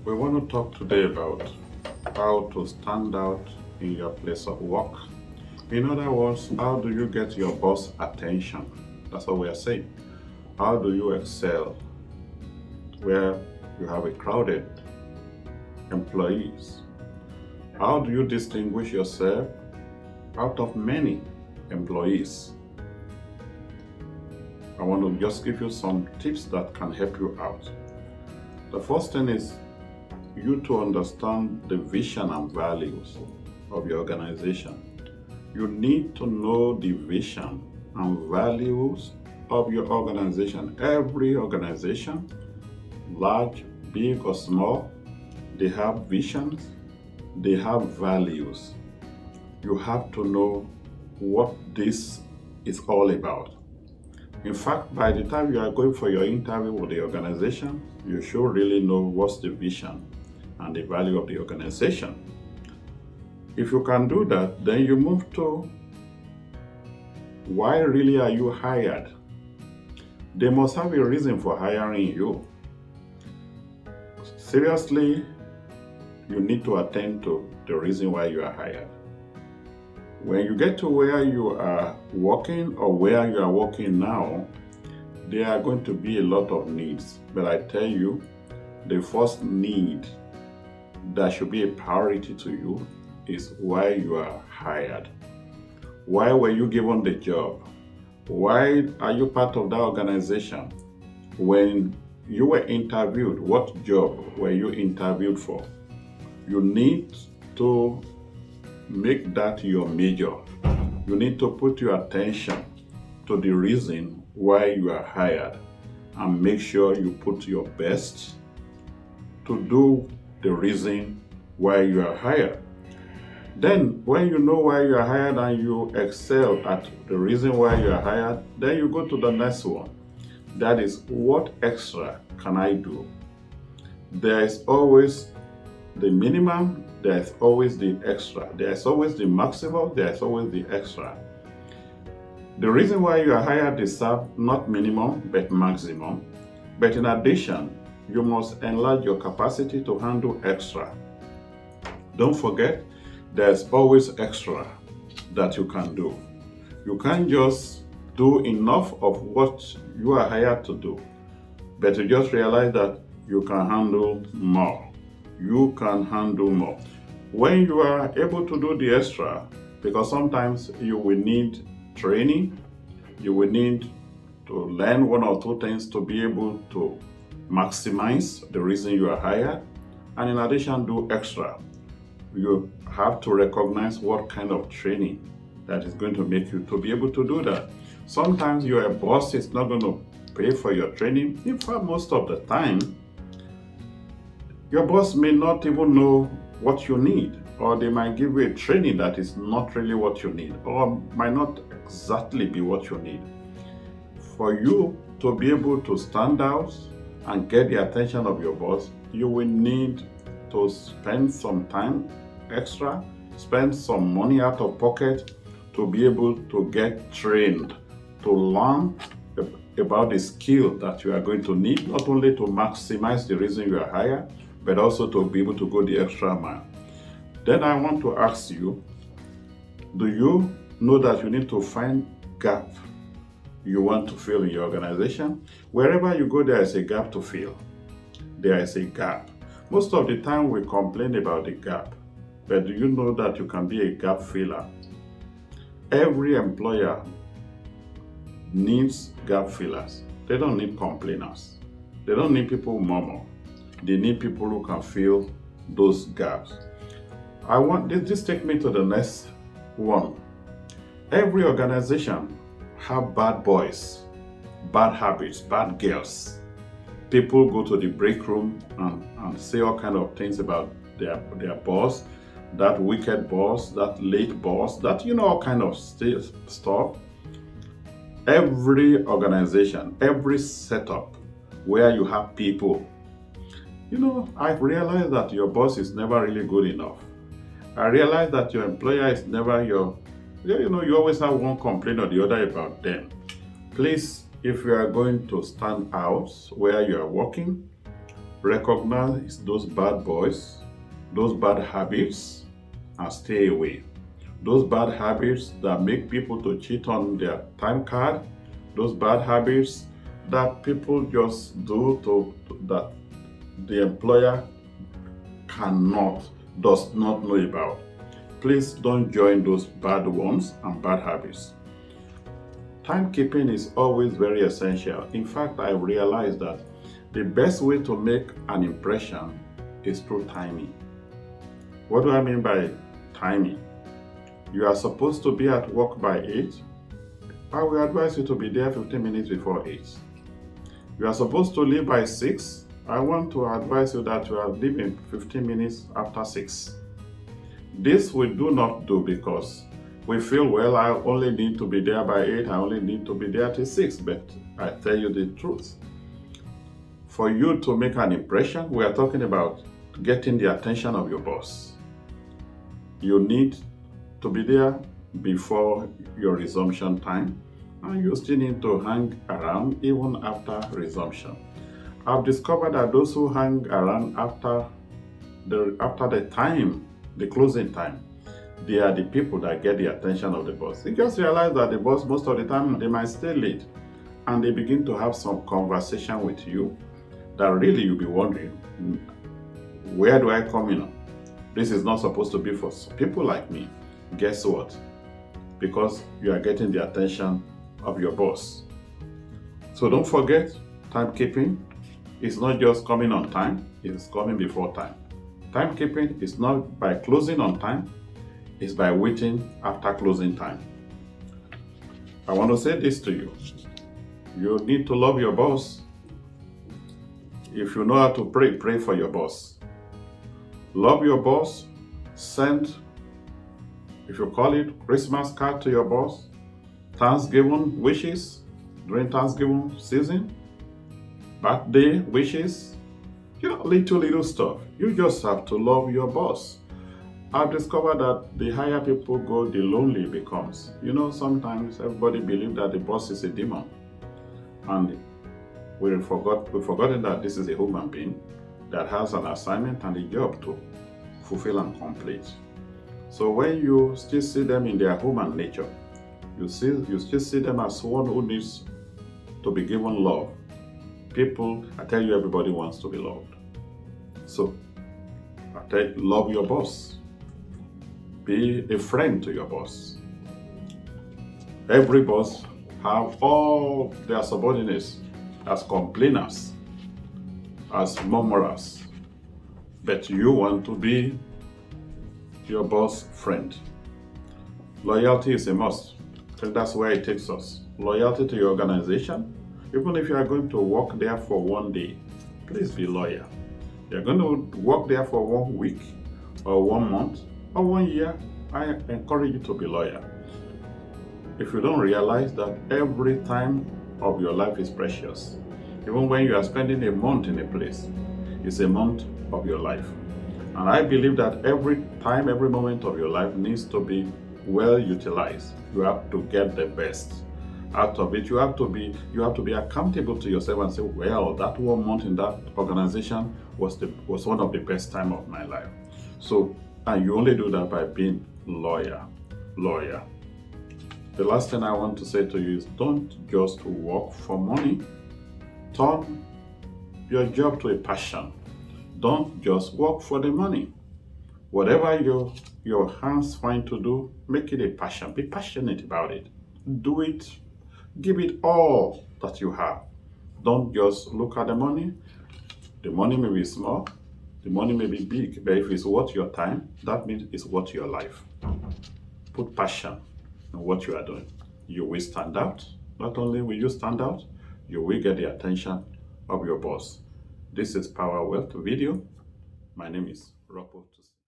We want to talk today about how to stand out in your place of work. In other words, how do you get your boss attention? That's what we are saying. How do you excel where you have a crowded employees? How do you distinguish yourself out of many employees? I want to just give you some tips that can help you out. The first thing is you to understand the vision and values of your organization. You need to know the vision and values of your organization. Every organization, large, big, or small, they have visions, they have values. You have to know what this is all about. In fact, by the time you are going for your interview with the organization, you should really know what's the vision and the value of the organization. If you can do that, then you move to why really are you hired? They must have a reason for hiring you. Seriously, you need to attend to the reason why you are hired. When you get to where you are working or where you are working now, there are going to be a lot of needs. But I tell you, the first need that should be a priority to you is why you are hired. Why were you given the job? Why are you part of that organization? When you were interviewed, what job were you interviewed for? You need to make that your major. You need to put your attention to the reason why you are hired and make sure you put your best to do the reason why you are hired. Then, when you know why you are hired and you excel at the reason why you are hired, then you go to the next one. That is, what extra can I do? There is always the minimum, there is always the extra. There is always the maximum, there is always the extra. The reason why you are hired is not minimum, but maximum. But in addition, you must enlarge your capacity to handle extra. Don't forget, there's always extra that you can do. You can't just do enough of what you are hired to do, but you just realize that you can handle more. You can handle more. When you are able to do the extra, because sometimes you will need training, you will need to learn one or two things to be able to maximize the reason you are hired, and in addition, do extra. You have to recognize what kind of training that is going to make you to be able to do that. Sometimes your boss is not going to pay for your training. In fact, most of the time, your boss may not even know what you need, or they might give you a training that is not really what you need, or might not exactly be what you need. For you to be able to stand out and get the attention of your boss, you will need to spend some time extra, spend some money out of pocket to be able to get trained, to learn about the skill that you are going to need, not only to maximize the reason you are hired, but also to be able to go the extra mile. Then I want to ask you, do you know that you need to find gap you want to fill in your organization? Wherever you go, there is a gap to fill. There is a gap. Most of the time we complain about the gap, but do you know that you can be a gap filler? Every employer needs gap fillers. They don't need complainers. They don't need people who murmur. They need people who can fill those gaps. I want this take me to the next one. Every organization have bad boys, bad habits, bad girls. People go to the break room and say all kind of things about their boss, that wicked boss, that late boss, that all kind of stuff. Every organization, every setup where you have people, I've realized that your boss is never really good enough. I realize that your employer is never you always have one complaint or the other about them. Please, if you are going to stand out where you are working, Recognize those bad boys, those bad habits, and stay away. Those bad habits that make people to cheat on their time card, those bad habits that people just do that the employer does not know about. Please don't join those bad ones and bad habits. Timekeeping is always very essential. In fact, I realized that the best way to make an impression is through timing. What do I mean by timing? You are supposed to be at work by 8. I will advise you to be there 15 minutes before 8. You are supposed to leave by 6. I want to advise you that you are leaving 15 minutes after 6. This we do not do because we feel, well, I only need to be there by 8, I only need to be there till 6. But I tell you the truth. For you to make an impression, we are talking about getting the attention of your boss. You need to be there before your resumption time, and you still need to hang around even after resumption. I've discovered that those who hang around after the closing time, they are the people that get the attention of the boss. You just realize that the boss, most of the time, they might stay late, and they begin to have some conversation with you that really you'll be wondering, where do I come in? This is not supposed to be for people like me. Guess what? Because you are getting the attention of your boss. So don't forget, timekeeping is not just coming on time, it's coming before time. Timekeeping is not by closing on time, it's by waiting after closing time. I want to say this to you. You need to love your boss. If you know how to pray, pray for your boss. Love your boss. Send, if you call it, Christmas card to your boss. Thanksgiving wishes during Thanksgiving season. Birthday wishes. Little stuff. You just have to love your boss. I've discovered that the higher people go, the lonely it becomes. Sometimes everybody believes that the boss is a demon. And we've forgotten that this is a human being that has an assignment and a job to fulfill and complete. So when you still see them in their human nature, you still see them as one who needs to be given love. I tell you, everybody wants to be loved. So, love your boss. Be a friend to your boss. Every boss have all their subordinates as complainers, as murmurers. But you want to be your boss' friend. Loyalty is a must. And that's where it takes us. Loyalty to your organization. Even if you are going to work there for one day, please be loyal. You're going to work there for 1 week or 1 month or 1 year, I encourage you to be loyal. If you don't realize that every time of your life is precious, even when you are spending a month in a place, it's a month of your life. And I believe that every time, every moment of your life needs to be well utilized. You have to get the best out of it. You have to be accountable to yourself and say, well, that 1 month in that organization was one of the best time of my life. So, and you only do that by being loyal. The last thing I want to say to you is, don't just work for money. Turn your job to a passion. Don't just work for the money. Whatever your hands find to do, make it a passion. Be passionate about it. Do it. Give it all that you have. Don't just look at the money. The money may be small, the money may be big, but if it's worth your time, that means it's worth your life. Put passion in what you are doing. You will stand out. Not only will you stand out, you will get the attention of your boss. This is Power Wealth Video. My name is Rocco.